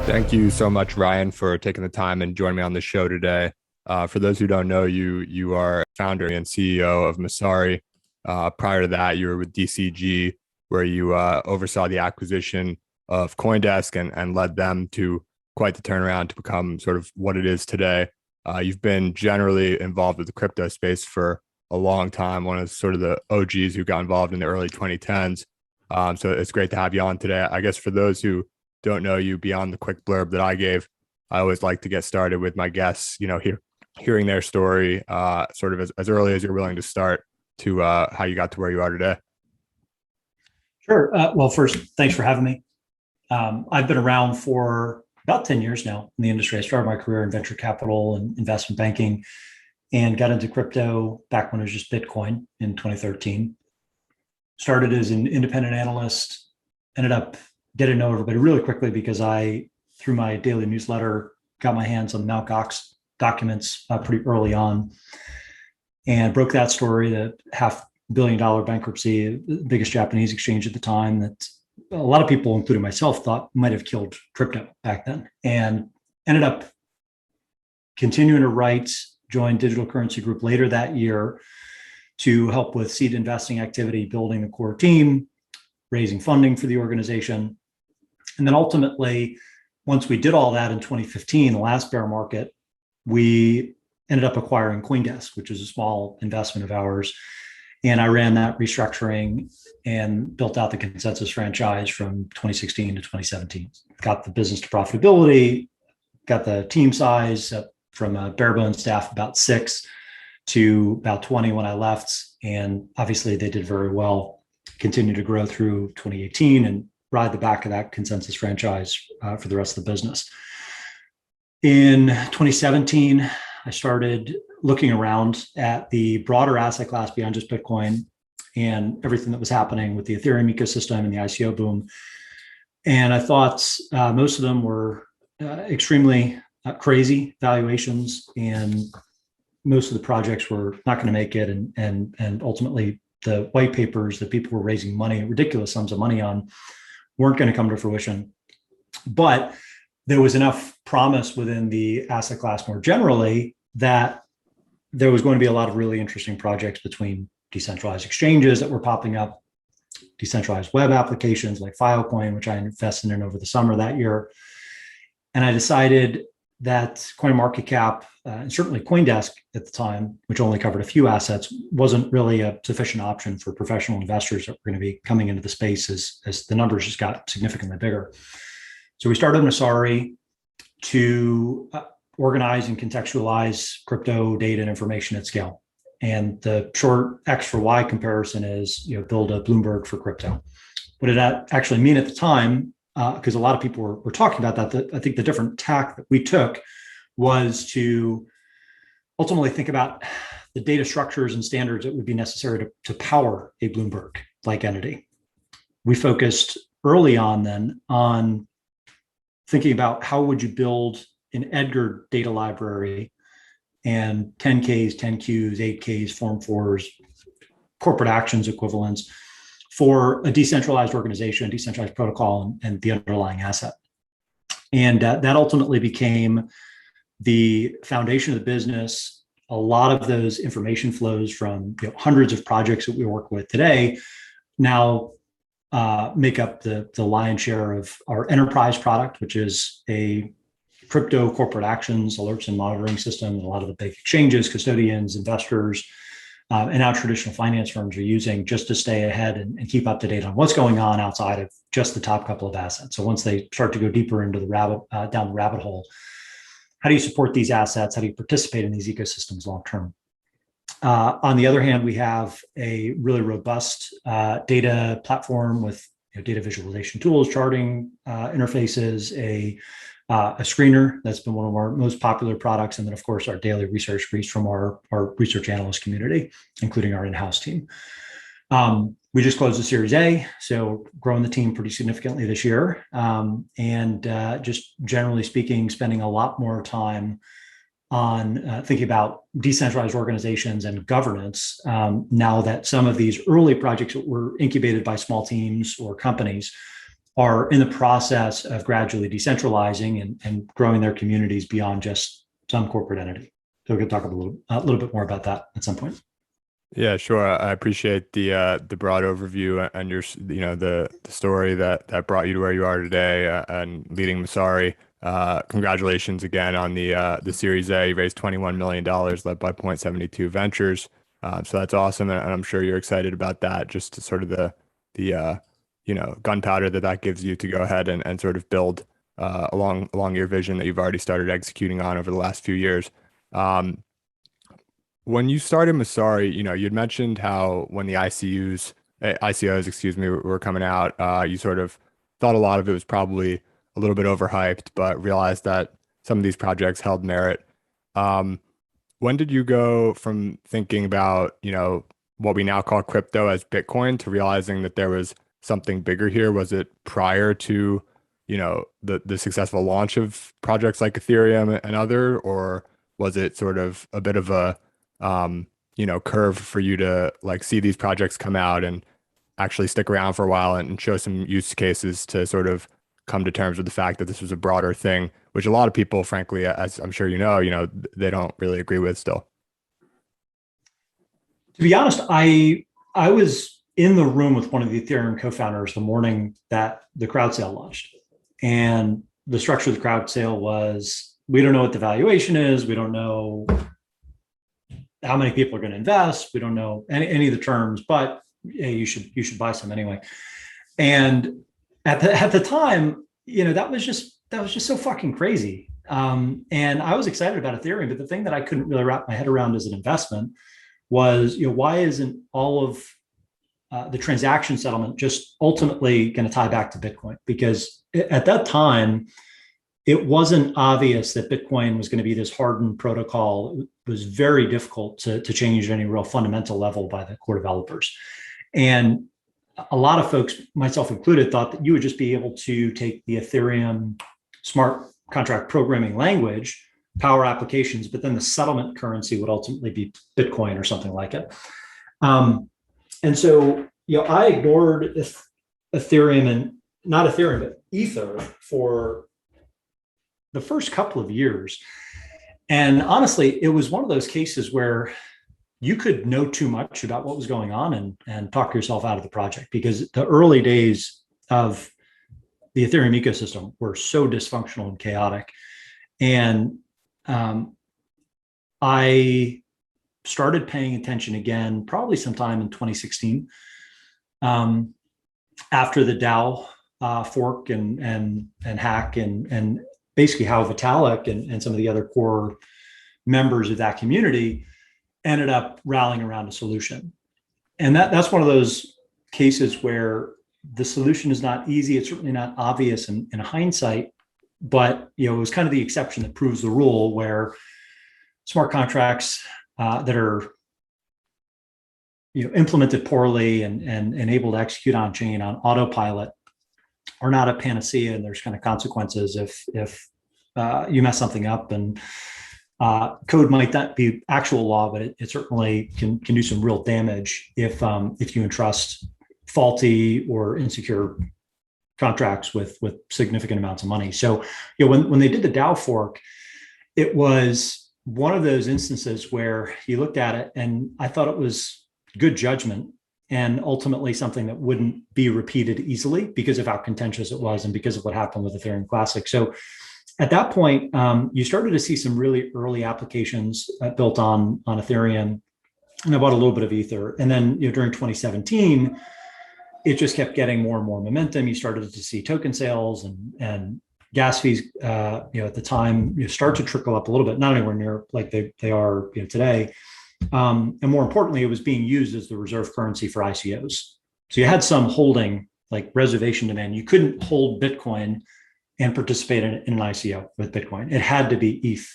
Thank you so much, Ryan, for taking the time and joining me on the show today. For those who don't know you, you are founder and CEO of Messari. Prior to that, you were with DCG, where you oversaw the acquisition of CoinDesk and led them to quite the turnaround to become sort of what it is today. You've been generally involved with the crypto space for a long time, one of sort of the OGs who got involved in the early 2010s. So it's great to have you on today. I guess for those who don't know you beyond the quick blurb that I gave, I always like to get started with my guests, hearing their story sort of as early as you're willing to start to how you got to where you are today. Sure. Well, first, thanks for having me. I've been around for about 10 years now in the industry. I started my career in venture capital and investment banking and got into crypto back when it was just Bitcoin in 2013. Started as an independent analyst, ended up getting to know everybody really quickly because I, through my daily newsletter, got my hands on Mt. Gox documents pretty early on and broke that story, the $500 million bankruptcy, the biggest Japanese exchange at the time that a lot of people, including myself, thought might have killed crypto back then, and ended up continuing to write, joined Digital Currency Group later that year to help with seed investing activity, building the core team, raising funding for the organization. And then ultimately, once we did all that in 2015, the last bear market, we ended up acquiring CoinDesk, which is a small investment of ours. And I ran that restructuring and built out the Consensus franchise from 2016 to 2017. Got the business to profitability, got the team size from a bare bones staff about 6 to about 20 when I left. And obviously they did very well, continued to grow through 2018 and ride the back of that Consensus franchise for the rest of the business. In 2017, I started looking around at the broader asset class beyond just Bitcoin and everything that was happening with the Ethereum ecosystem and the ICO boom. And I thought most of them were extremely crazy valuations, and most of the projects were not going to make it. And ultimately, the white papers that people were raising money, ridiculous sums of money on, weren't going to come to fruition. But there was enough promise within the asset class more generally that there was going to be a lot of really interesting projects between decentralized exchanges that were popping up, decentralized web applications like Filecoin, which I invested in over the summer that year. And I decided that CoinMarketCap, and certainly CoinDesk at the time, which only covered a few assets, wasn't really a sufficient option for professional investors that were going to be coming into the space as the numbers just got significantly bigger. So we started Messari to organize and contextualize crypto data and information at scale. And the short X for Y comparison is, build a Bloomberg for crypto. What did that actually mean at the time? Because a lot of people were talking about that. I think the different tack that we took was to ultimately think about the data structures and standards that would be necessary to power a Bloomberg-like entity. We focused early on then on thinking about how would you build an Edgar data library and 10Ks, 10Qs, 8Ks, Form 4s, corporate actions equivalents for a decentralized organization, decentralized protocol, and the underlying asset. And that ultimately became the foundation of the business. A lot of those information flows from hundreds of projects that we work with today now make up the lion's share of our enterprise product, which is a crypto corporate actions, alerts and monitoring system that a lot of the big exchanges, custodians, investors, and now traditional finance firms are using just to stay ahead and keep up to date on what's going on outside of just the top couple of assets. So once they start to go deeper into the down the rabbit hole, how do you support these assets? How do you participate in these ecosystems long term? On the other hand, we have a really robust data platform with data visualization tools, charting interfaces, a screener that's been one of our most popular products, and then of course our daily research briefs from our research analyst community, including our in-house team. We just closed the Series A, so growing the team pretty significantly this year, and just generally speaking, spending a lot more time on thinking about decentralized organizations and governance, now that some of these early projects that were incubated by small teams or companies are in the process of gradually decentralizing and growing their communities beyond just some corporate entity. So we can talk a little bit more about that at some point. Yeah, sure. I appreciate the broad overview and your the story that brought you to where you are today and leading Messari. Congratulations again on the Series A. You raised $21 million led by Point72 Ventures. So that's awesome, and I'm sure you're excited about that. Just to sort of the gunpowder that gives you to go ahead and sort of build along your vision that you've already started executing on over the last few years. When you started Messari, you'd mentioned how when the ICOs, excuse me, were coming out, you sort of thought a lot of it was probably a little bit overhyped, but realized that some of these projects held merit. When did you go from thinking about, what we now call crypto as Bitcoin to realizing that there was something bigger here? Was it prior to, the successful launch of projects like Ethereum and other, or was it sort of a bit of a curve for you to like see these projects come out and actually stick around for a while and show some use cases to sort of come to terms with the fact that this was a broader thing, which a lot of people, frankly, as I'm sure they don't really agree with still? To be honest, I was in the room with one of the Ethereum co-founders the morning that the crowd sale launched. And the structure of the crowd sale was, we don't know what the valuation is. We don't know how many people are going to invest. We don't know any of the terms, but hey, you should buy some anyway. And at the time, that was just so fucking crazy. And I was excited about Ethereum, but the thing that I couldn't really wrap my head around as an investment was, why isn't all of the transaction settlement just ultimately going to tie back to Bitcoin? Because at that time, it wasn't obvious that Bitcoin was going to be this hardened protocol. It was very difficult to change at any real fundamental level by the core developers. And a lot of folks, myself included, thought that you would just be able to take the Ethereum smart contract programming language, power applications, but then the settlement currency would ultimately be Bitcoin or something like it. And so, I ignored Ethereum, and not Ethereum, but Ether for the first couple of years. And honestly, it was one of those cases where you could know too much about what was going on and talk yourself out of the project, because the early days of the Ethereum ecosystem were so dysfunctional and chaotic. And I started paying attention again, probably sometime in 2016, after the DAO fork and hack and basically how Vitalik and some of the other core members of that community ended up rallying around a solution. And that's one of those cases where the solution is not easy. It's certainly not obvious in hindsight, but it was kind of the exception that proves the rule, where smart contracts that are implemented poorly and able to execute on chain on autopilot are not a panacea, and there's kind of consequences if you mess something up. And code might not be actual law, but it certainly can do some real damage if you entrust faulty or insecure contracts with significant amounts of money. So when they did the DAO fork, it was one of those instances where you looked at it, and I thought it was good judgment, and ultimately something that wouldn't be repeated easily because of how contentious it was and because of what happened with Ethereum Classic. So at that point, you started to see some really early applications built on Ethereum, and I bought a little bit of Ether. And then during 2017, it just kept getting more and more momentum. You started to see token sales and gas fees, at the time, start to trickle up a little bit, not anywhere near like they are today. And more importantly, it was being used as the reserve currency for ICOs. So you had some holding, like reservation demand. You couldn't hold Bitcoin and participate in an ICO with Bitcoin. It had to be ETH.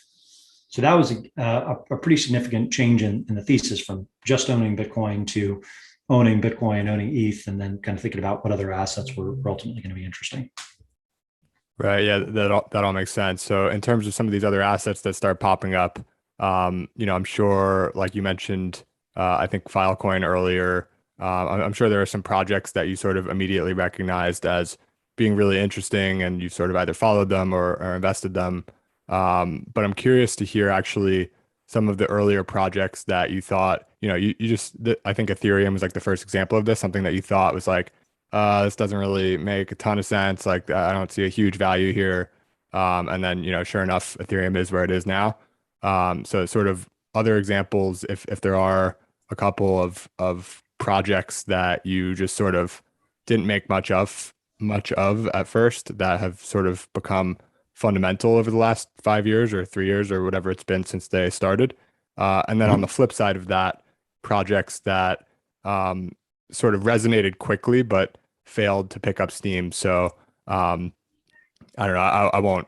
So that was a pretty significant change in the thesis, from just owning Bitcoin to owning Bitcoin, owning ETH, and then kind of thinking about what other assets were ultimately going to be interesting. Right. Yeah, that all makes sense. So in terms of some of these other assets that start popping up, I'm sure, like you mentioned, I think Filecoin earlier. I'm sure there are some projects that you sort of immediately recognized as being really interesting, and you sort of either followed them or invested them. But I'm curious to hear actually some of the earlier projects that you thought, I think Ethereum was like the first example of this, something that you thought was like, this doesn't really make a ton of sense. Like, I don't see a huge value here. And then, sure enough, Ethereum is where it is now. So sort of other examples, if there are a couple of projects that you just sort of didn't make much of at first that have sort of become fundamental over the last 5 years or 3 years or whatever it's been since they started. And then on the Mhm. flip side of that, projects that um, sort of resonated quickly, but failed to pick up steam. So I don't know. I won't,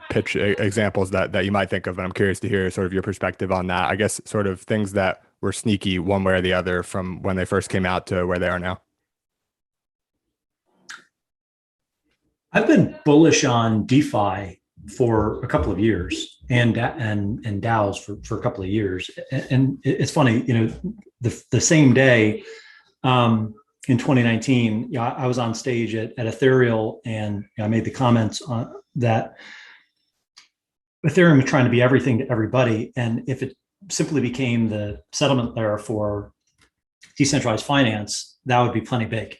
pitch examples that you might think of, but I'm curious to hear sort of your perspective on that. I guess sort of things that were sneaky one way or the other from when they first came out to where they are now. I've been bullish on DeFi for a couple of years and DAOs for a couple of years. And it's funny, the same day in 2019, I was on stage at Ethereum, and I made the comments on that Ethereum is trying to be everything to everybody. And if it simply became the settlement layer for decentralized finance, that would be plenty big.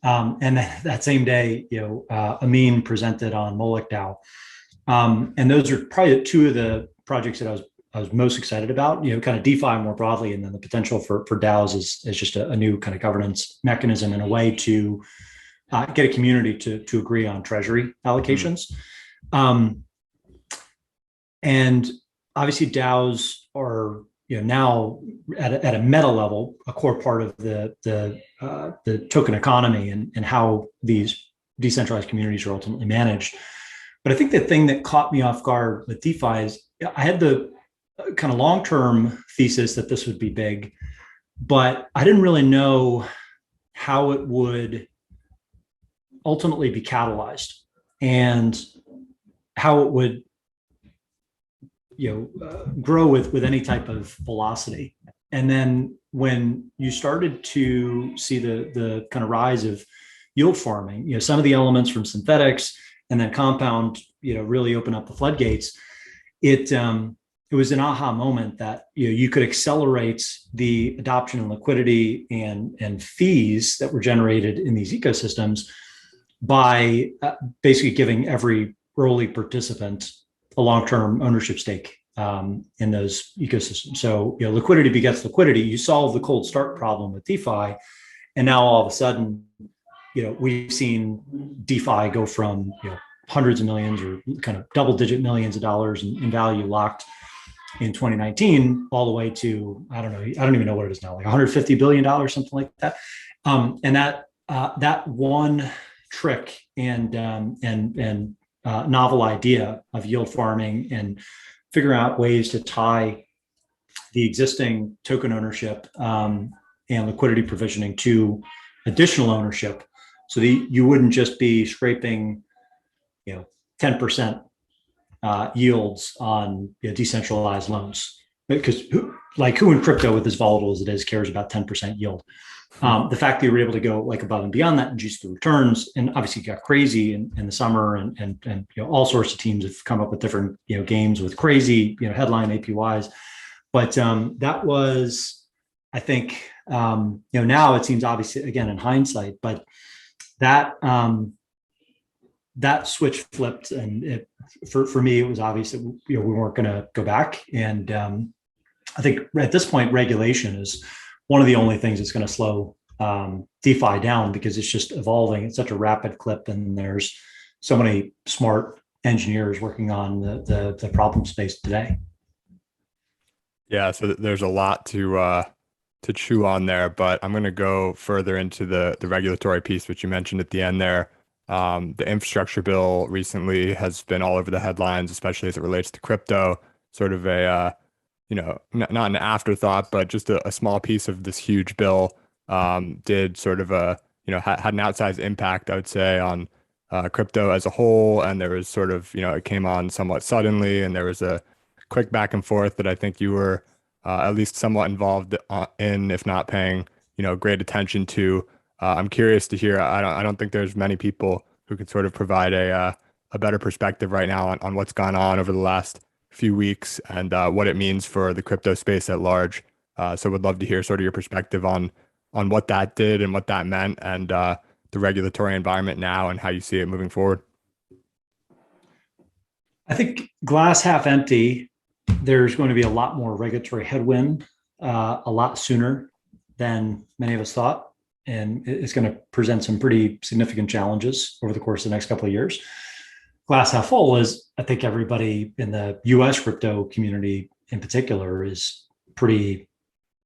And that same day, Amin presented on Moloch DAO, and those are probably two of the projects that I was most excited about. Kind of DeFi more broadly, and then the potential for DAOs is just a new kind of governance mechanism and a way to get a community to agree on treasury allocations. Um, and obviously, DAOs are now at a meta level a core part of the token economy and how these decentralized communities are ultimately managed. But I think the thing that caught me off guard with DeFi is I had the kind of long-term thesis that this would be big, but I didn't really know how it would ultimately be catalyzed and how it would grow with any type of velocity. And then when you started to see the kind of rise of yield farming, some of the elements from synthetics and then compound, really open up the floodgates. It was an aha moment that you could accelerate the adoption and liquidity and fees that were generated in these ecosystems by basically giving every early participant a long-term ownership stake in those ecosystems. So liquidity begets liquidity. You solve the cold start problem with DeFi, and now all of a sudden, we've seen DeFi go from hundreds of millions or kind of double-digit millions of dollars in value locked in 2019, all the way to I don't even know what it is now, like 150 billion dollars, something like that. And that one trick and novel idea of yield farming and figuring out ways to tie the existing token ownership and liquidity provisioning to additional ownership, so that you wouldn't just be scraping 10% yields on decentralized loans, because who in crypto, with as volatile as it is, cares about 10% yield? The fact that you were able to go like above and beyond that and juice the returns, and obviously got crazy in the summer, and all sorts of teams have come up with different games with crazy headline APYs, but that was, I think, now it seems obvious again in hindsight, but that that switch flipped, and for me it was obvious that we weren't going to go back, and I think at this point regulation is one of the only things that's going to slow DeFi down, because it's just evolving at such a rapid clip, and there's so many smart engineers working on the problem space today. Yeah, so there's a lot to chew on there, but I'm going to go further into the regulatory piece, which you mentioned at the end there. The infrastructure bill recently has been all over the headlines, especially as it relates to crypto. Sort of a not an afterthought, but just a small piece of this huge bill did sort of had an outsized impact, I would say, on crypto as a whole, and there was sort of, it came on somewhat suddenly, and there was a quick back and forth that I think you were at least somewhat involved in, if not paying, great attention to. I'm curious to hear. I don't think there's many people who can sort of provide a better perspective right now on what's gone on over the last few weeks and what it means for the crypto space at large. So would love to hear sort of your perspective on what that did and what that meant, and the regulatory environment now and how you see it moving forward. I think glass half empty, there's going to be a lot more regulatory headwind a lot sooner than many of us thought. And it's going to present some pretty significant challenges over the course of the next couple of years. Glass half full is, I think everybody in the US crypto community in particular is pretty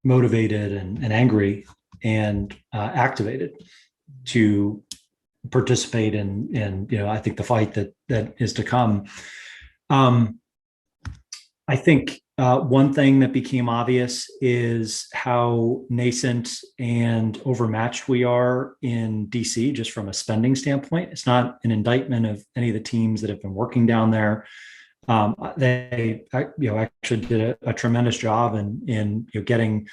motivated and angry and activated to participate in I think the fight that is to come. I think one thing that became obvious is how nascent and overmatched we are in DC, just from a spending standpoint. It's not an indictment of any of the teams that have been working down there. They actually did a tremendous job in getting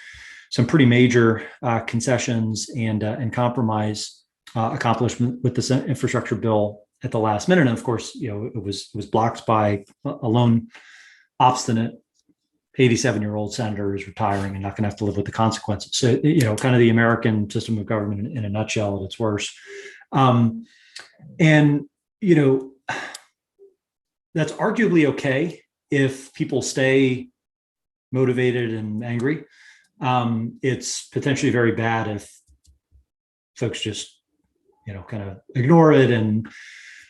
some pretty major concessions and compromise accomplishment with this infrastructure bill at the last minute. And of course, it was blocked by a lone obstinate 87-year-old senator who's retiring and not going to have to live with the consequences. So, kind of the American system of government in a nutshell at its worst. And that's arguably okay if people stay motivated and angry. It's potentially very bad if folks just, kind of ignore it and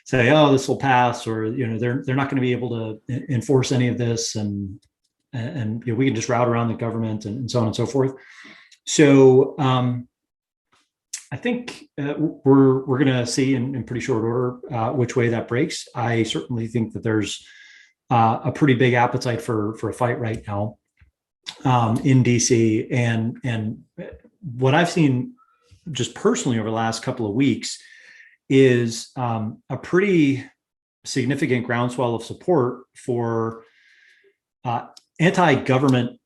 say, "Oh, this will pass," or they're not going to be able to enforce any of this, and we can just route around the government and so on and so forth. So I think we're going to see in pretty short order which way that breaks. I certainly think that there's a pretty big appetite for a fight right now in DC, and what I've seen just personally over the last couple of weeks is a pretty significant groundswell of support for anti-government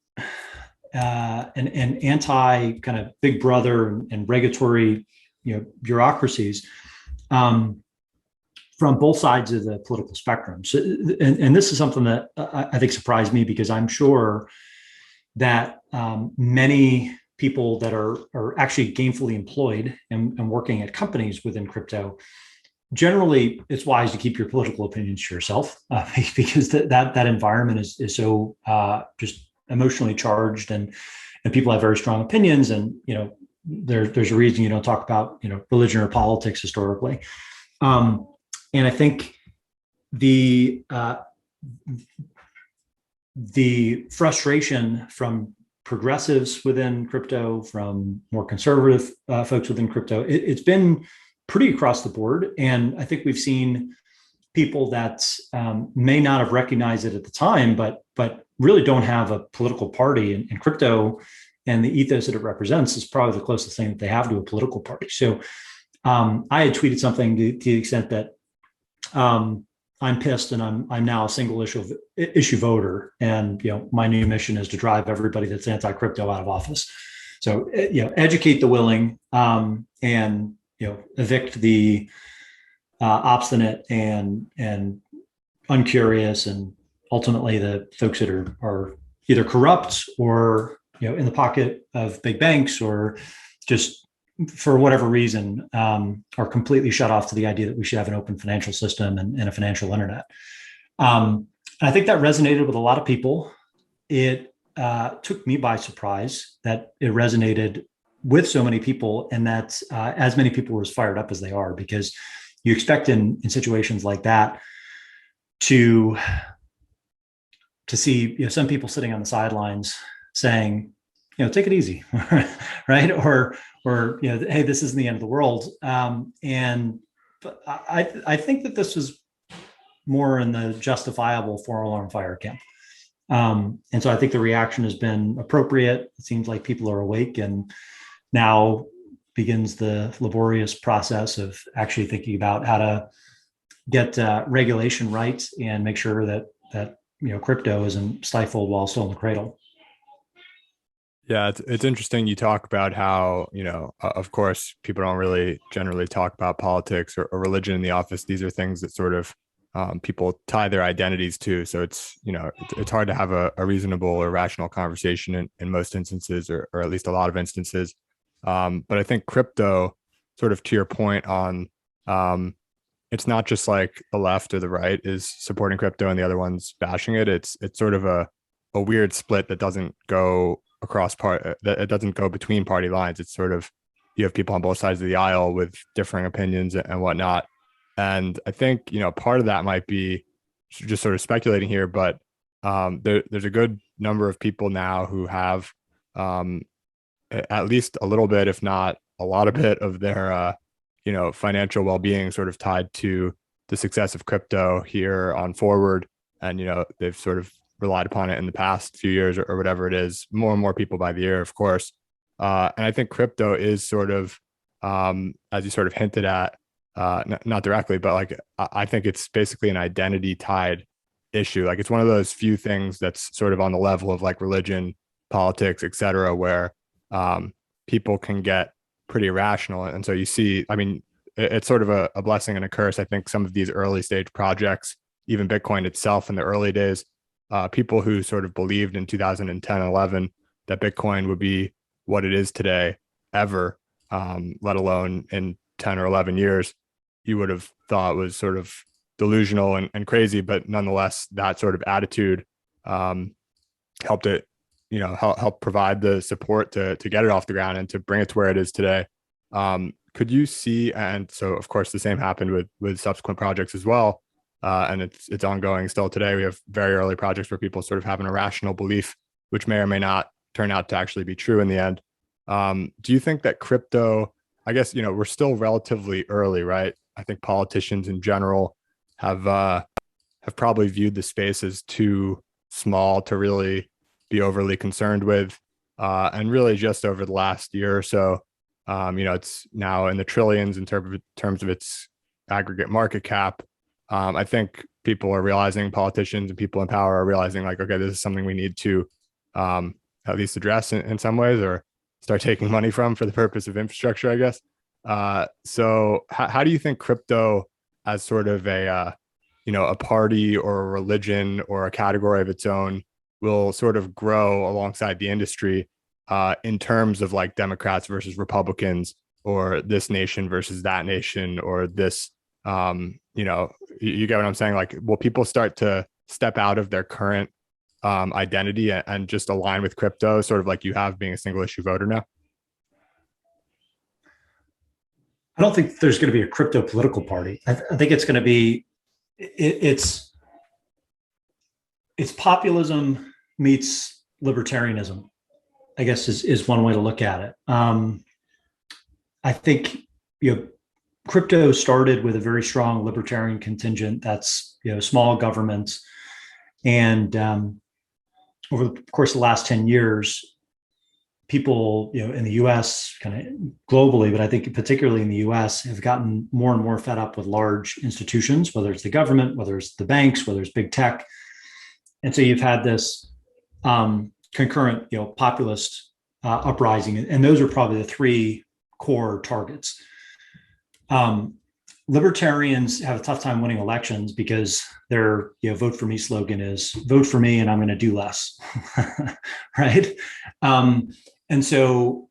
and anti kind of big brother and regulatory bureaucracies from both sides of the political spectrum. So, and this is something that I think surprised me, because I'm sure that many people that are actually gainfully employed and working at companies within crypto, generally it's wise to keep your political opinions to yourself because that environment is so just emotionally charged, and people have very strong opinions, and there's a reason you don't talk about religion or politics historically. And I think the frustration from progressives within crypto, from more conservative folks within crypto, it's been pretty across the board. And I think we've seen people that may not have recognized it at the time, but really don't have a political party in crypto, and the ethos that it represents is probably the closest thing that they have to a political party. So I had tweeted something to the extent that I'm pissed, and I'm now a single issue voter, and my new mission is to drive everybody that's anti-crypto out of office. So educate the willing, and evict the obstinate and uncurious, and ultimately the folks that are either corrupt or in the pocket of big banks, or just for whatever reason are completely shut off to the idea that we should have an open financial system and a financial internet. I think that resonated with a lot of people. It took me by surprise that it resonated with so many people, and that as many people were as fired up as they are, because you expect in situations like that to see some people sitting on the sidelines saying, take it easy, right? Or hey, this isn't the end of the world. And I think that this was more in the justifiable 4-alarm fire camp. And so I think the reaction has been appropriate. It seems like people are awake, and now begins the laborious process of actually thinking about how to get regulation right and make sure that crypto isn't stifled while still in the cradle. Yeah, it's interesting. You talk about how, of course, people don't really generally talk about politics or religion in the office. These are things that sort of people tie their identities to. So it's hard to have a reasonable or rational conversation in most instances, or at least a lot of instances. But I think crypto, sort of to your point on, it's not just like the left or the right is supporting crypto and the other one's bashing it. It's sort of a weird split that doesn't go that it doesn't go between party lines. It's sort of, you have people on both sides of the aisle with differing opinions and whatnot. And I think, part of that might be just sort of speculating here, but there's a good number of people now who have at least a little bit, if not a lot of it, of their financial well-being sort of tied to the success of crypto here on forward. And they've sort of relied upon it in the past few years, or whatever it is. More and more people by the year, of course. And I think crypto is sort of, as you sort of hinted at, not directly, but like I think it's basically an identity tied issue. Like it's one of those few things that's sort of on the level of like religion, politics, et cetera, where people can get pretty irrational. And so you see, I mean, it's sort of a blessing and a curse. I think some of these early stage projects, even Bitcoin itself in the early days, people who sort of believed in 2010, 11 that Bitcoin would be what it is today ever, let alone in 10 or 11 years, you would have thought was sort of delusional and crazy. But nonetheless, that sort of attitude helped it, help provide the support to get it off the ground and to bring it to where it is today. Could you see, and so of course the same happened with subsequent projects as well. And it's ongoing still today. We have very early projects where people sort of have an irrational belief, which may or may not turn out to actually be true in the end. Do you think that crypto, I guess, we're still relatively early, right? I think politicians in general have probably viewed the space as too small to really be overly concerned with. And really just over the last year or so, it's now in the trillions in terms of its aggregate market cap. I think people are realizing, politicians and people in power are realizing like, okay, this is something we need to at least address in some ways, or start taking money from for the purpose of infrastructure, I guess. So how do you think crypto as sort of a party or a religion or a category of its own will sort of grow alongside the industry in terms of like Democrats versus Republicans, or this nation versus that nation, or this, you get what I'm saying? Like, will people start to step out of their current identity and just align with crypto, sort of like you have being a single issue voter now? I don't think there's going to be a crypto political party. I think it's going to be, it's populism meets libertarianism, I guess is one way to look at it. I think, crypto started with a very strong libertarian contingent. That's, small governments. And over the course of the last 10 years, people, in the US, kind of globally, but I think particularly in the US, have gotten more and more fed up with large institutions, whether it's the government, whether it's the banks, whether it's big tech. And so you've had this concurrent, populist uprising. And those are probably the three core targets. Libertarians have a tough time winning elections because their vote for me slogan is vote for me and I'm going to do less. Right. And so,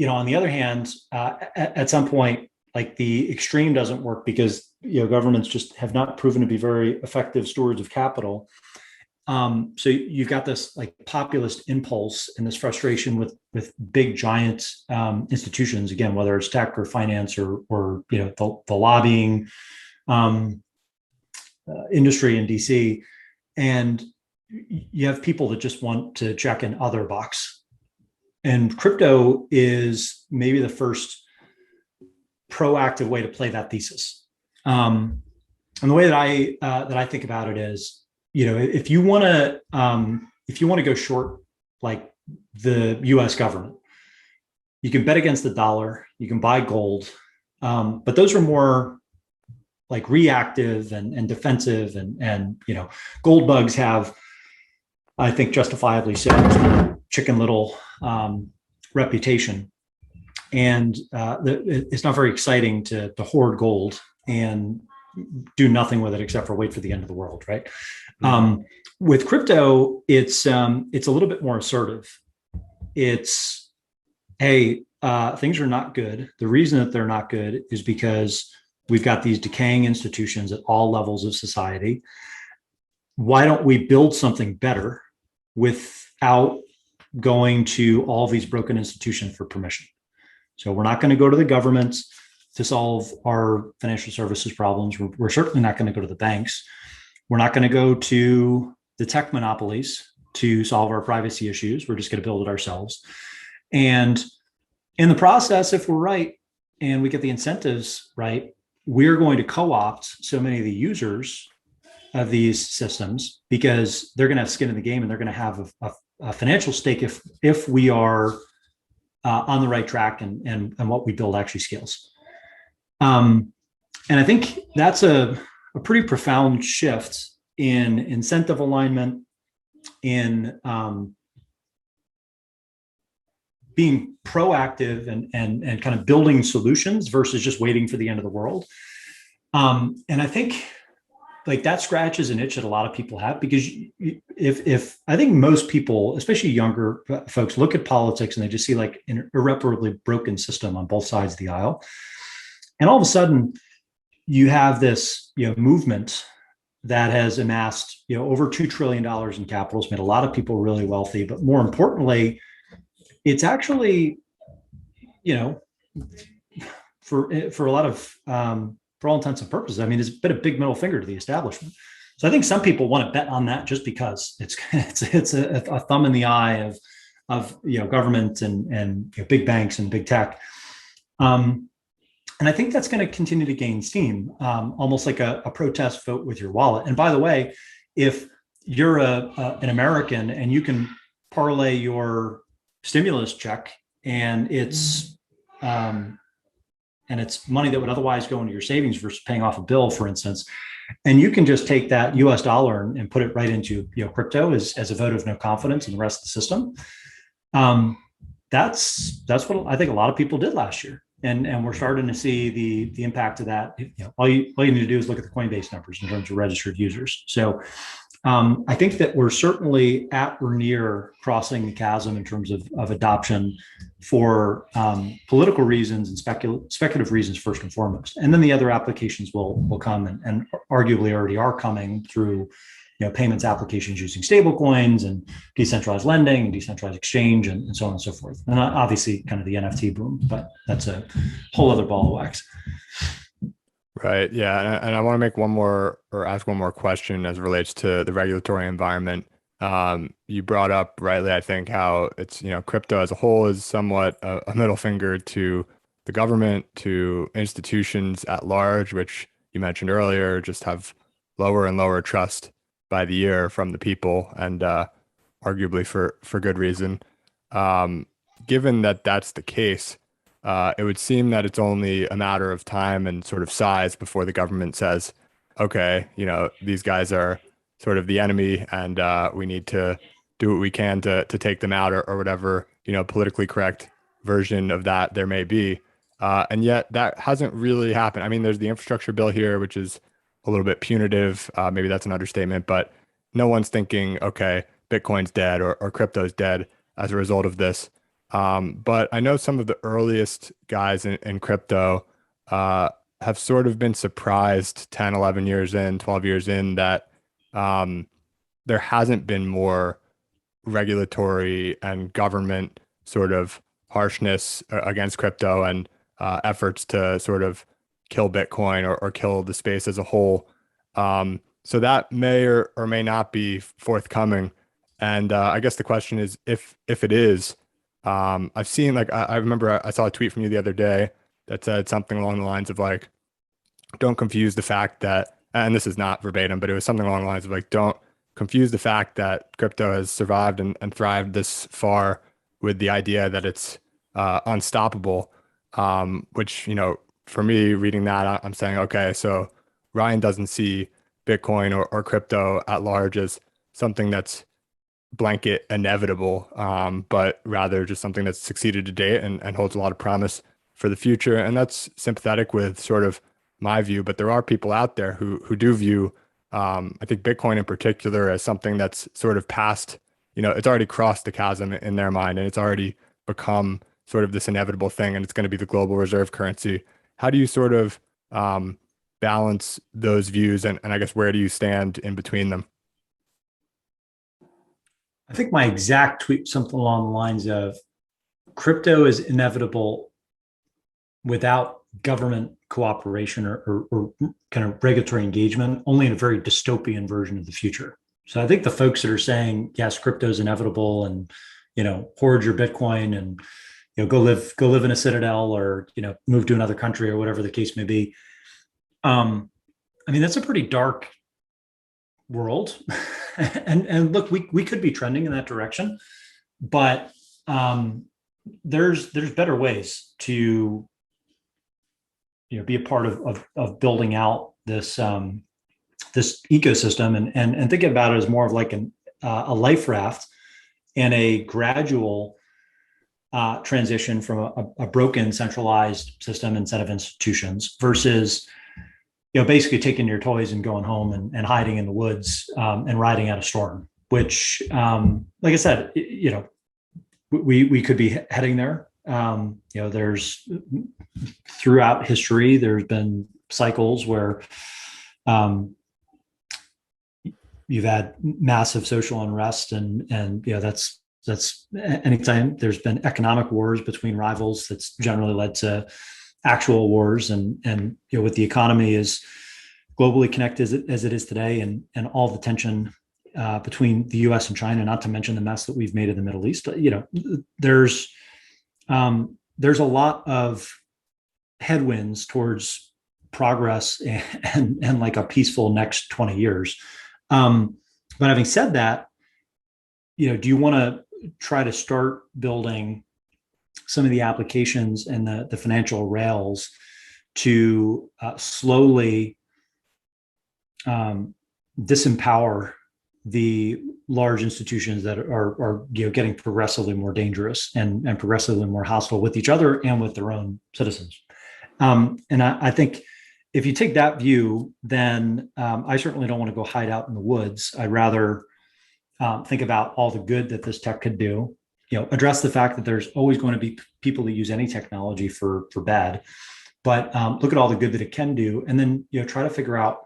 on the other hand, at some point, like the extreme doesn't work because, governments just have not proven to be very effective stewards of capital. So you've got this like populist impulse and this frustration with big giant institutions, again, whether it's tech or finance or the lobbying industry in DC, and you have people that just want to check an other box. And crypto is maybe the first proactive way to play that thesis. And the way that I think about it is, if you want to go short, like the U.S. government, you can bet against the dollar, you can buy gold, but those are more like reactive and defensive, and gold bugs have, I think, justifiably so, Chicken Little reputation, and it's not very exciting to hoard gold and do nothing with it except for wait for the end of the world, right? Mm-hmm. With crypto, it's a little bit more assertive. It's, hey, things are not good. The reason that they're not good is because we've got these decaying institutions at all levels of society. Why don't we build something better without going to all these broken institutions for permission? So we're not going to go to the governments to solve our financial services problems. We're certainly not going to go to the banks. We're not going to go to the tech monopolies to solve our privacy issues. We're just going to build it ourselves. And in the process, if we're right and we get the incentives right, we're going to co-opt so many of the users of these systems because they're going to have skin in the game and they're going to have a financial stake if we are on the right track and what we build actually scales. And I think that's a pretty profound shift in incentive alignment, in being proactive and kind of building solutions versus just waiting for the end of the world. And I think like that scratches an itch that a lot of people have, because if I think most people, especially younger folks, look at politics and they just see like an irreparably broken system on both sides of the aisle. And all of a sudden you have this, movement that has amassed, over $2 trillion in capital. It's made a lot of people really wealthy, but more importantly, it's actually, for a lot of, for all intents and purposes, I mean, it's been a big middle finger to the establishment. So I think some people want to bet on that just because it's a thumb in the eye of government and big banks and big tech. And I think that's going to continue to gain steam, almost like a protest vote with your wallet. And by the way, if you're an American and you can parlay your stimulus check and it's money that would otherwise go into your savings versus paying off a bill, for instance, and you can just take that US dollar and put it right into crypto as a vote of no confidence in the rest of the system. That's what I think a lot of people did last year. And we're starting to see the impact of that. All you need to do is look at the Coinbase numbers in terms of registered users. So I think that we're certainly at or near crossing the chasm in terms of adoption for political reasons and speculative reasons first and foremost. And then the other applications will come and arguably already are coming through payments applications using stable coins and decentralized lending and decentralized exchange and so on and so forth. And obviously kind of the NFT boom, but that's a whole other ball of wax. Right. Yeah. And I want to make ask one more question as it relates to the regulatory environment. You brought up rightly, I think, how it's, crypto as a whole is somewhat a middle finger to the government, to institutions at large, which you mentioned earlier, just have lower and lower trust by the year from the people, and arguably for good reason. Given that that's the case, it would seem that it's only a matter of time and sort of size before the government says, okay, these guys are sort of the enemy and we need to do what we can to take them out or whatever, politically correct version of that there may be. And yet that hasn't really happened. I mean, there's the infrastructure bill here, which is a little bit punitive. Maybe that's an understatement, but no one's thinking, okay, Bitcoin's dead or crypto's dead as a result of this. But I know some of the earliest guys in crypto have sort of been surprised 10, 11 years in, 12 years in that there hasn't been more regulatory and government sort of harshness against crypto and efforts to sort of kill Bitcoin or kill the space as a whole. So that may or may not be forthcoming. And I guess the question is, if it is, I've seen I remember I saw a tweet from you the other day that said something along the lines of like, don't confuse the fact that, and this is not verbatim, but it was something along the lines of like, don't confuse the fact that crypto has survived and thrived this far with the idea that it's unstoppable, which, for me reading that, I'm saying, okay, so Ryan doesn't see Bitcoin or crypto at large as something that's blanket inevitable, but rather just something that's succeeded to date and holds a lot of promise for the future. And that's sympathetic with sort of my view, but there are people out there who do view, I think Bitcoin in particular, as something that's sort of past, it's already crossed the chasm in their mind, and it's already become sort of this inevitable thing, and it's going to be the global reserve currency. How do you sort of balance those views, and I guess where do you stand in between them? I think my exact tweet, something along the lines of crypto is inevitable without government cooperation or kind of regulatory engagement, only in a very dystopian version of the future. So I think the folks that are saying, yes, crypto is inevitable and, hoard your Bitcoin and, go live in a citadel or, move to another country or whatever the case may be. I mean, that's a pretty dark world. and look, we could be trending in that direction, but there's better ways to be a part of building out this this ecosystem and thinking about it as more of like a life raft and a gradual transition from a broken centralized system and set of institutions versus basically taking your toys and going home and hiding in the woods and riding out a storm, which like I said, we could be heading there. There's throughout history, there's been cycles where you've had massive social unrest and that's anytime there's been economic wars between rivals, that's generally led to actual wars and with the economy as globally connected as it is today and all the tension between the US and China, not to mention the mess that we've made in the Middle East, there's a lot of headwinds towards progress and like a peaceful next 20 years. But having said that, do you want to try to start building some of the applications and the financial rails to slowly disempower the large institutions that are getting progressively more dangerous and progressively more hostile with each other and with their own citizens. And I think if you take that view, then I certainly don't want to go hide out in the woods. I'd rather think about all the good that this tech could do, address the fact that there's always going to be people that use any technology for bad, but look at all the good that it can do. And then, try to figure out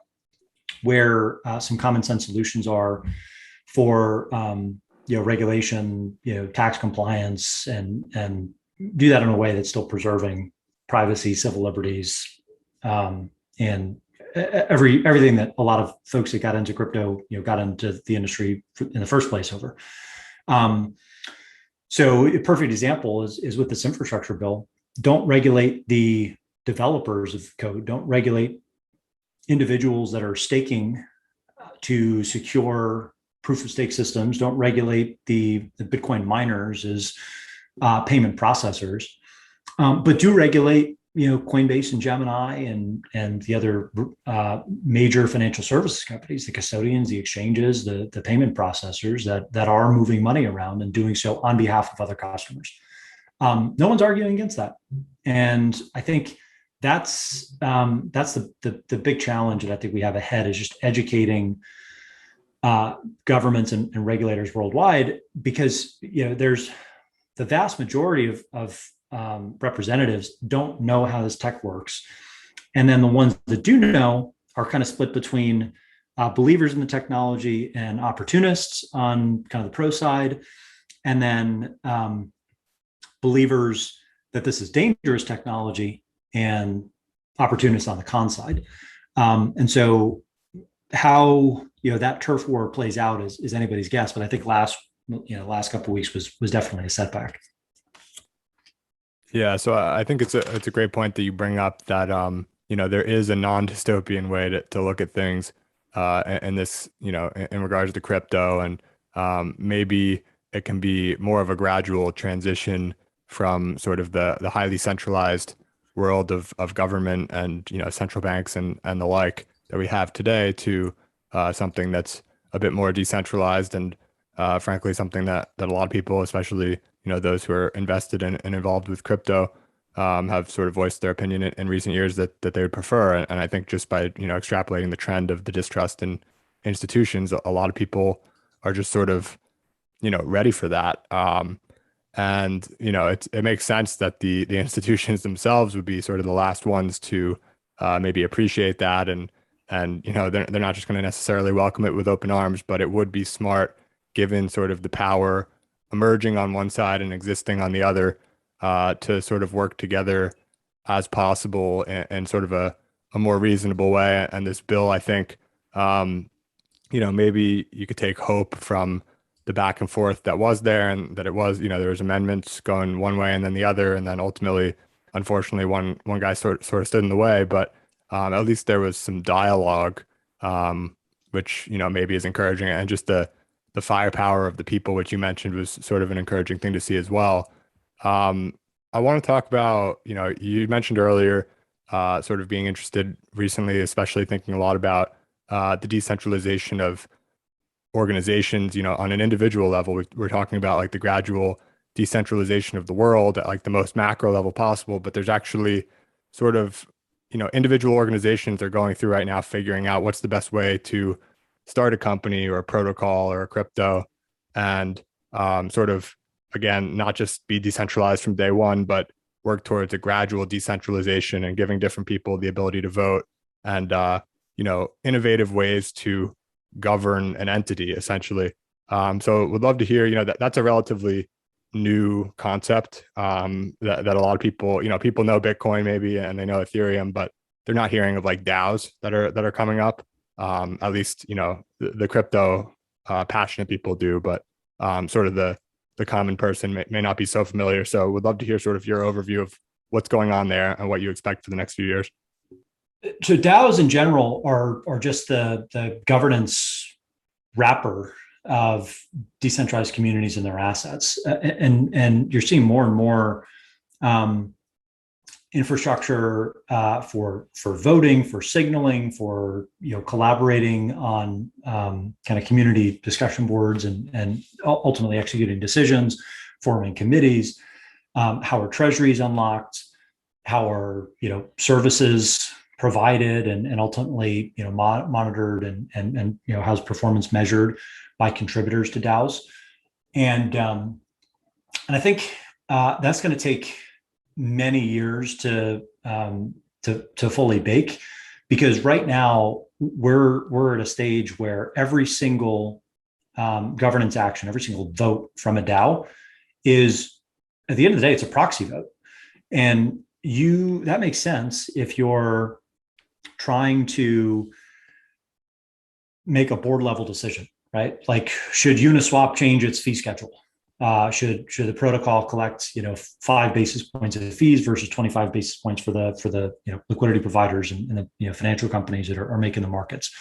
where some common sense solutions are for, regulation, tax compliance and do that in a way that's still preserving privacy, civil liberties, and everything that a lot of folks that got into crypto, got into the industry in the first place over. So a perfect example is with this infrastructure bill. Don't regulate the developers of code. Don't regulate individuals that are staking to secure proof of stake systems. Don't regulate the Bitcoin miners as payment processors, but do regulate Coinbase and Gemini and the other major financial services companies, the custodians, the exchanges, the payment processors that are moving money around and doing so on behalf of other customers. No one's arguing against that, and I think that's the big challenge that I think we have ahead is just educating governments and regulators worldwide, because there's the vast majority of representatives don't know how this tech works. And then the ones that do know are kind of split between believers in the technology and opportunists on kind of the pro side, and then believers that this is dangerous technology and opportunists on the con side. And so how that turf war plays out is anybody's guess, but I think last couple of weeks was definitely a setback. Yeah, so I think it's a great point that you bring up that there is a non-dystopian way to look at things, and this in regards to crypto, and maybe it can be more of a gradual transition from sort of the highly centralized world of government and central banks and the like, that we have today to something that's a bit more decentralized and frankly something that a lot of people, especially those who are invested in and involved with crypto, have sort of voiced their opinion in recent years that they would prefer. And I think just by extrapolating the trend of the distrust in institutions, a lot of people are just sort of ready for that. And it makes sense that the institutions themselves would be sort of the last ones to maybe appreciate that, and they're not just going to necessarily welcome it with open arms, but it would be smart, given sort of the power emerging on one side and existing on the other, to sort of work together as possible in sort of a more reasonable way. And this bill, I think, maybe you could take hope from the back and forth that was there, and that it was, there was amendments going one way and then the other, and then ultimately, unfortunately, one guy sort of stood in the way. But at least there was some dialogue, which maybe is encouraging, and just the firepower of the people, which you mentioned, was sort of an encouraging thing to see as well. I want to talk about, you mentioned earlier, sort of being interested recently, especially thinking a lot about the decentralization of organizations, on an individual level. We're talking about like the gradual decentralization of the world at like the most macro level possible, but there's actually sort of, individual organizations are going through right now figuring out what's the best way to start a company or a protocol or a crypto, and sort of, again, not just be decentralized from day one, but work towards a gradual decentralization and giving different people the ability to vote, and innovative ways to govern an entity, essentially. So would love to hear, that's a relatively new concept, that a lot of people, people know Bitcoin maybe, and they know Ethereum, but they're not hearing of like DAOs that are coming up. At least, the crypto passionate people do, but sort of the common person may not be so familiar. So would love to hear sort of your overview of what's going on there and what you expect for the next few years. So DAOs in general are just the governance wrapper of decentralized communities and their assets, and you're seeing more and more infrastructure for voting, for signaling, for collaborating on kind of community discussion boards, and ultimately executing decisions, forming committees. How are treasuries unlocked? How are services provided and ultimately monitored, and how's performance measured by contributors to DAOs? And I think that's going to take many years to fully bake, because right now we're at a stage where every single governance action, every single vote from a DAO is, at the end of the day, it's a proxy vote. And that makes sense if you're trying to make a board level decision, right? Like, should Uniswap change its fee schedule? Should the protocol collect 5 basis points of fees versus 25 basis points for the liquidity providers and the financial companies that are making the markets?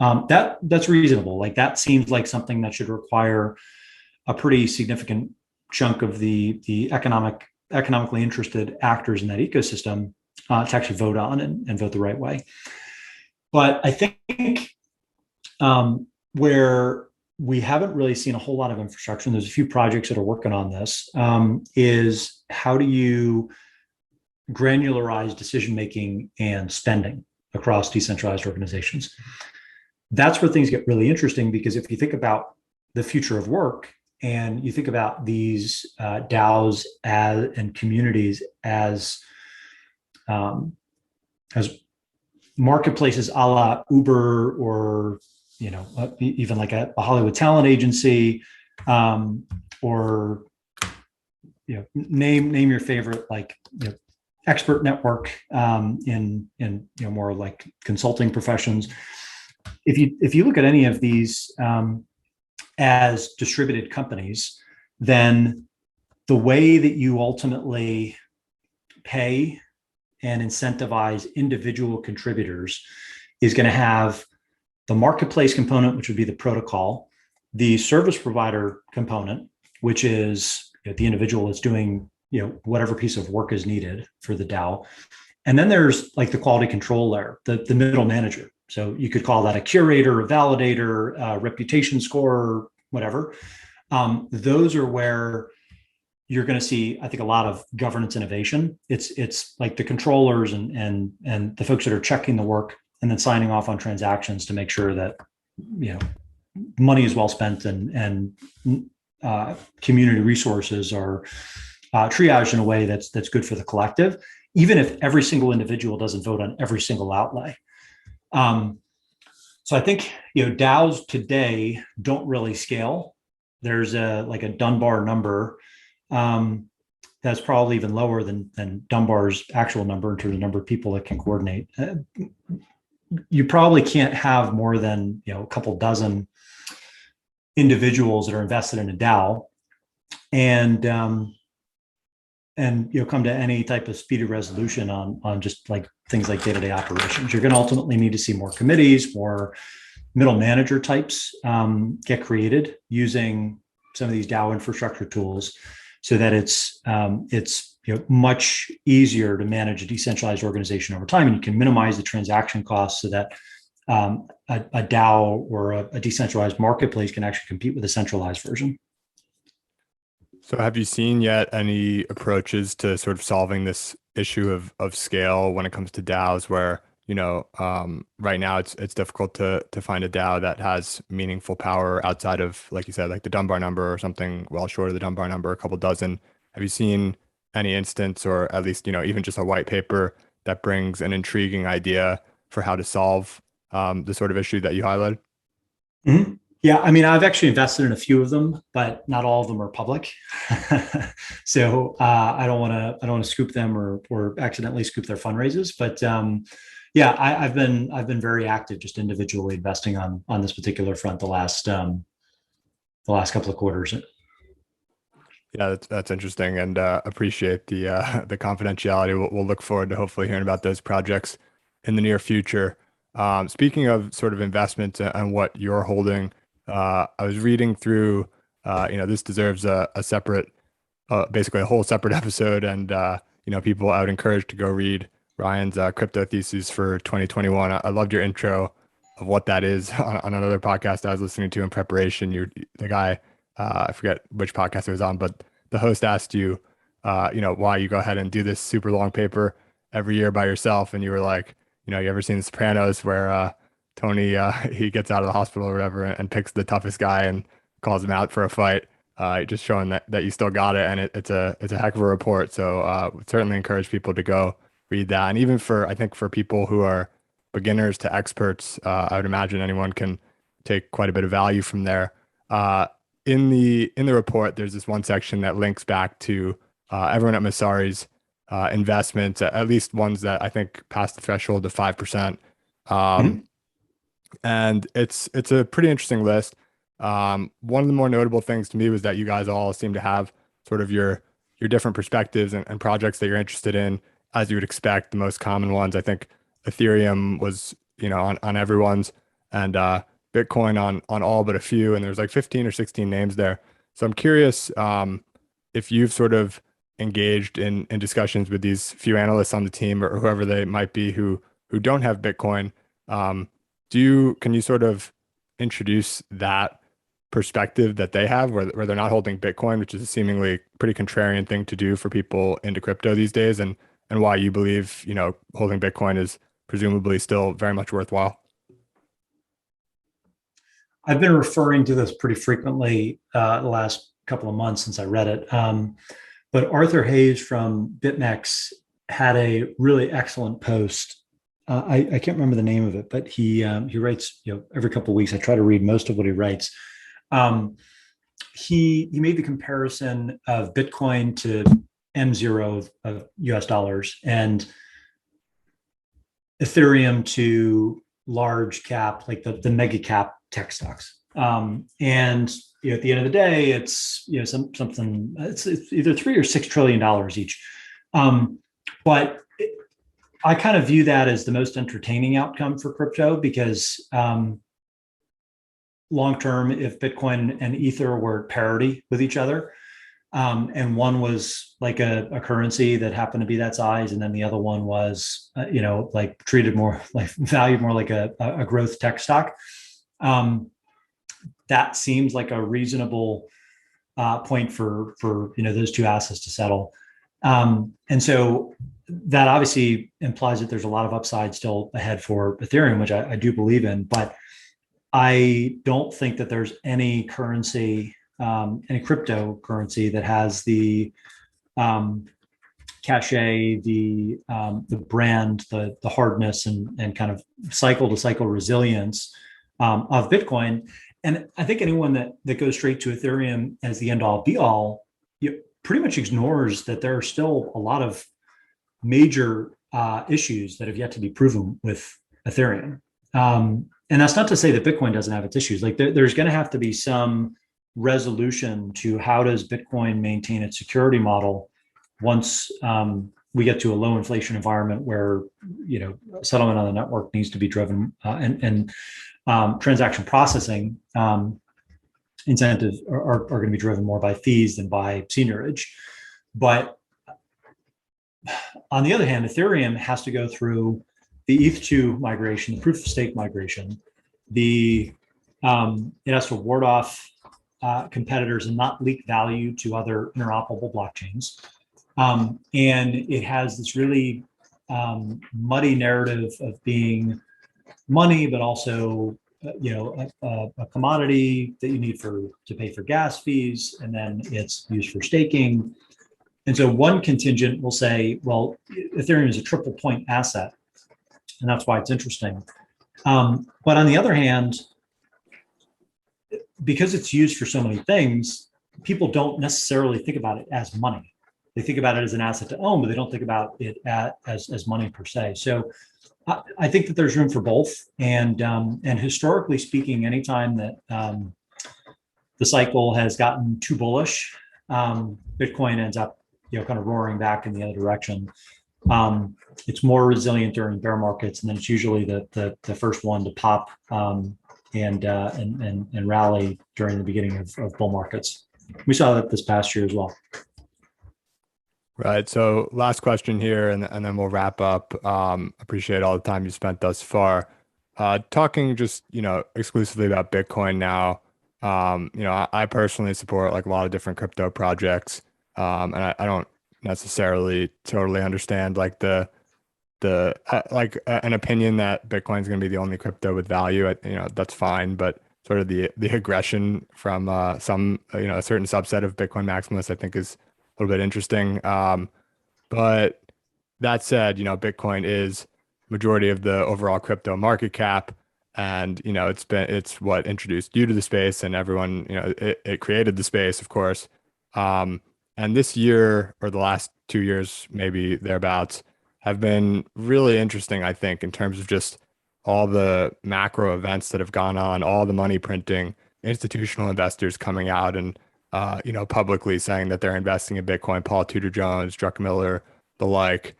That's reasonable. Like, that seems like something that should require a pretty significant chunk of the economically interested actors in that ecosystem to actually vote on and vote the right way. But I think where we haven't really seen a whole lot of infrastructure, and there's a few projects that are working on this, is how do you granularize decision-making and spending across decentralized organizations? That's where things get really interesting, because if you think about the future of work, and you think about these DAOs and communities as marketplaces a la Uber, or even like a Hollywood talent agency, or name your favorite, like expert network in more like consulting professions. If you look at any of these as distributed companies, then the way that you ultimately pay and incentivize individual contributors is going to have the marketplace component, which would be the protocol, the service provider component, which is the individual that's doing whatever piece of work is needed for the DAO. And then there's like the quality control layer, the middle manager, So you could call that a curator, a validator, a reputation score, whatever. Those are where you're going to see, I think, a lot of governance innovation. It's like the controllers and the folks that are checking the work and then signing off on transactions to make sure that money is well spent and community resources are triaged in a way that's good for the collective, even if every single individual doesn't vote on every single outlay. So I think DAOs today don't really scale. There's a Dunbar number that's probably even lower than Dunbar's actual number in terms of number of people that can coordinate. You probably can't have more than a couple dozen individuals that are invested in a DAO, and come to any type of speedy resolution on just like things like day-to-day operations. You're going to ultimately need to see more committees, more middle manager types get created using some of these DAO infrastructure tools, so that it's much easier to manage a decentralized organization over time, and you can minimize the transaction costs so that a DAO or a decentralized marketplace can actually compete with a centralized version. So have you seen yet any approaches to sort of solving this issue of scale when it comes to DAOs where, right now it's difficult to find a DAO that has meaningful power outside of, like you said, like the Dunbar number or something well short of the Dunbar number, a couple dozen. Have you seen any instance, or at least, even just a white paper that brings an intriguing idea for how to solve the sort of issue that you highlighted? Mm-hmm. Yeah, I mean, I've actually invested in a few of them, but not all of them are public. So I don't want to scoop them or accidentally scoop their fundraisers. But yeah, I've been very active, just individually investing on this particular front the last couple of quarters. Yeah, that's interesting, and appreciate the confidentiality. We'll look forward to hopefully hearing about those projects in the near future. Speaking of sort of investment and what you're holding, I was reading through, this deserves a separate, basically a whole separate episode. And, people, I would encourage to go read Ryan's crypto thesis for 2021. I loved your intro of what that is on another podcast I was listening to in preparation. The guy, I forget which podcast it was on, but the host asked you, why you go ahead and do this super long paper every year by yourself. And you were like, you ever seen The Sopranos where, Tony, he gets out of the hospital or whatever and picks the toughest guy and calls him out for a fight, just showing that you still got it. And it's a heck of a report. So would certainly encourage people to go read that. And even I think for people who are beginners to experts, I would imagine anyone can take quite a bit of value from there. In the report, there's this one section that links back to everyone at Messari's investments, at least ones that I think passed the threshold of 5%. And it's a pretty interesting list. One of the more notable things to me was that you guys all seem to have sort of your different perspectives and projects that you're interested in, as you would expect. The most common ones, I think Ethereum was, on everyone's, and Bitcoin on all but a few. And there's like 15 or 16 names there. So I'm curious if you've sort of engaged in discussions with these few analysts on the team or whoever they might be who don't have Bitcoin. Can you sort of introduce that perspective that they have where they're not holding Bitcoin, which is a seemingly pretty contrarian thing to do for people into crypto these days, and why you believe, holding Bitcoin is presumably still very much worthwhile? I've been referring to this pretty frequently the last couple of months since I read it. But Arthur Hayes from BitMEX had a really excellent post. I can't remember the name of it, but he writes every couple of weeks. I try to read most of what he writes. He made the comparison of Bitcoin to M0 of US dollars and Ethereum to large cap, like the mega cap tech stocks. And at the end of the day, it's it's either $3 or $6 trillion each. But I kind of view that as the most entertaining outcome for crypto because long term, if Bitcoin and Ether were at parity with each other, And one was like a currency that happened to be that size, and then the other one was, like treated more like valued more like a growth tech stock. That seems like a reasonable point for those two assets to settle. And so that obviously implies that there's a lot of upside still ahead for Ethereum, which I do believe in, but I don't think that there's any currency, any cryptocurrency that has the cachet, the brand, the hardness, and kind of cycle to cycle resilience of Bitcoin. And I think anyone that goes straight to Ethereum as the end all be all, pretty much ignores that there are still a lot of major issues that have yet to be proven with Ethereum. And that's not to say that Bitcoin doesn't have its issues. Like there's going to have to be some resolution to how does Bitcoin maintain its security model once we get to a low inflation environment where settlement on the network needs to be driven and transaction processing incentives are going to be driven more by fees than by seigniorage. But on the other hand, Ethereum has to go through the ETH2 migration, the proof of stake migration. It has to ward off competitors and not leak value to other interoperable blockchains. And it has this really muddy narrative of being money, but also a commodity that you need to pay for gas fees, and then it's used for staking. And so one contingent will say, well, Ethereum is a triple point asset, and that's why it's interesting. But on the other hand, because it's used for so many things, people don't necessarily think about it as money. They think about it as an asset to own, but they don't think about it as money per se. So I think that there's room for both. And historically speaking, anytime that the cycle has gotten too bullish, Bitcoin ends up kind of roaring back in the other direction. It's more resilient during bear markets, and then it's usually the first one to pop and rally during the beginning of bull markets. We saw that this past year as well. Right. So last question here, and then we'll wrap up. Appreciate all the time you spent thus far. Talking just, exclusively about Bitcoin now. I personally support like a lot of different crypto projects. And I don't necessarily totally understand like an opinion that Bitcoin is going to be the only crypto with value. That's fine, but sort of the aggression from some a certain subset of Bitcoin maximalists, I think, is a little bit interesting. But that said, Bitcoin is majority of the overall crypto market cap, and it's what introduced you to the space, and everyone it created the space, of course. And this year, or the last 2 years, maybe thereabouts, have been really interesting, I think, in terms of just all the macro events that have gone on, all the money printing, institutional investors coming out and publicly saying that they're investing in Bitcoin, Paul Tudor Jones, Druckenmiller, the like.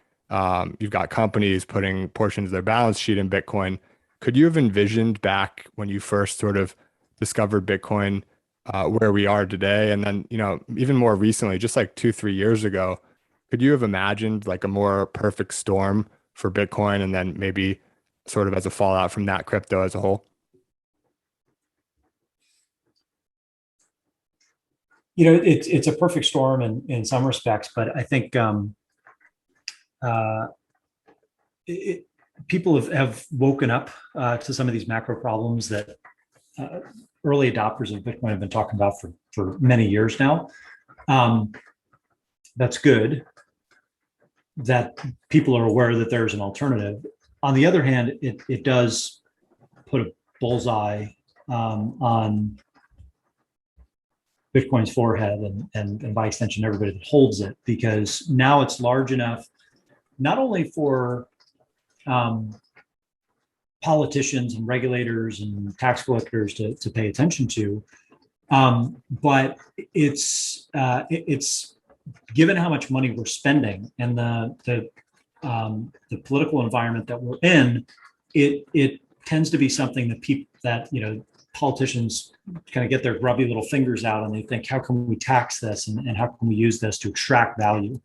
You've got companies putting portions of their balance sheet in Bitcoin. Could you have envisioned back when you first sort of discovered Bitcoin where we are today? And then, even more recently, just like 2-3 years ago, could you have imagined like a more perfect storm for Bitcoin, and then maybe sort of as a fallout from that, crypto as a whole? It's a perfect storm in some respects, but I think people have woken up to some of these macro problems that early adopters of Bitcoin have been talking about for many years now. That's good that people are aware that there's an alternative. On the other hand, it does put a bullseye on Bitcoin's forehead and by extension, everybody that holds it, because now it's large enough, not only for politicians and regulators and tax collectors to pay attention to, but it's given how much money we're spending and the political environment that we're in, it tends to be something that politicians kind of get their grubby little fingers out and they think, how can we tax this and how can we use this to extract value?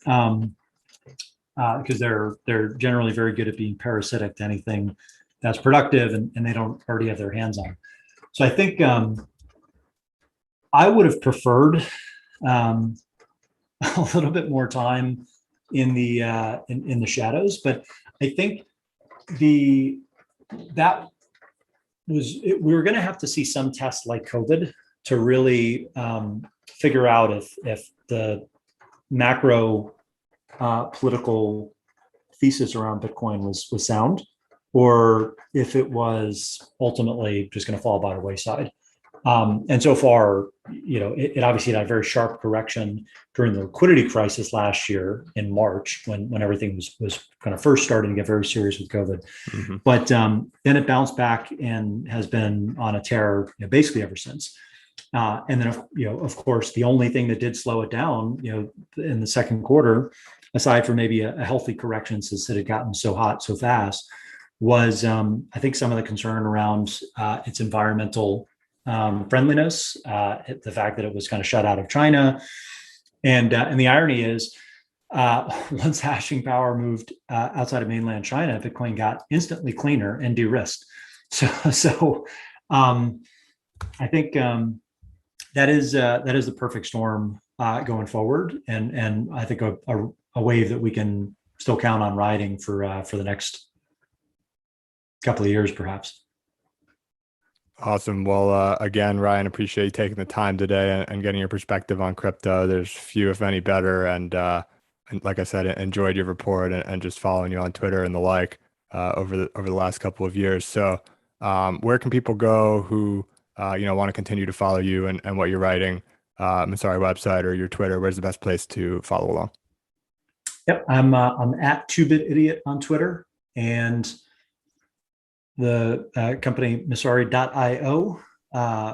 Because they're generally very good at being parasitic to anything that's productive and they don't already have their hands on. So I think I would have preferred a little bit more time in the shadows, but I think we were going to have to see some tests like COVID to really figure out if the macro political thesis around Bitcoin was sound, or if it was ultimately just going to fall by the wayside. And so far, it obviously had a very sharp correction during the liquidity crisis last year in March, when everything was kind of first starting to get very serious with COVID. Mm-hmm. But then it bounced back and has been on a tear basically ever since. And then, of course, the only thing that did slow it down, in the second quarter, aside from maybe a healthy correction since it had gotten so hot so fast, was I think some of the concern around its environmental friendliness, the fact that it was kind of shut out of China, and the irony is, once hashing power moved outside of mainland China, Bitcoin got instantly cleaner and de-risked. So I think that is the perfect storm going forward, and I think a wave that we can still count on riding for the next couple of years, perhaps. Awesome. Well, again, Ryan, appreciate you taking the time today and getting your perspective on crypto. There's few, if any, better. And like I said, enjoyed your report and just following you on Twitter and the like over the last couple of years. So where can people go who want to continue to follow you and what you're writing? Messari website or your Twitter, where's the best place to follow along? Yep, I'm at 2BitIdiot on Twitter, and the company Messari.io.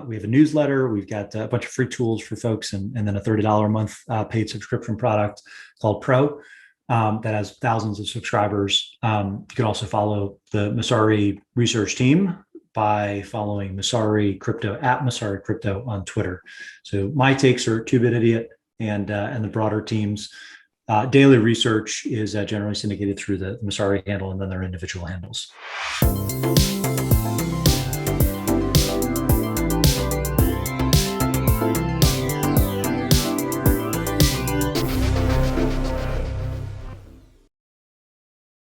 We have a newsletter. We've got a bunch of free tools for folks, and then a $30 a month paid subscription product called Pro that has thousands of subscribers. You can also follow the Messari research team by following Messari Crypto at Messari Crypto on Twitter. So my takes are 2BitIdiot, and the broader teams. Daily research is generally syndicated through the Messari handle and then their individual handles.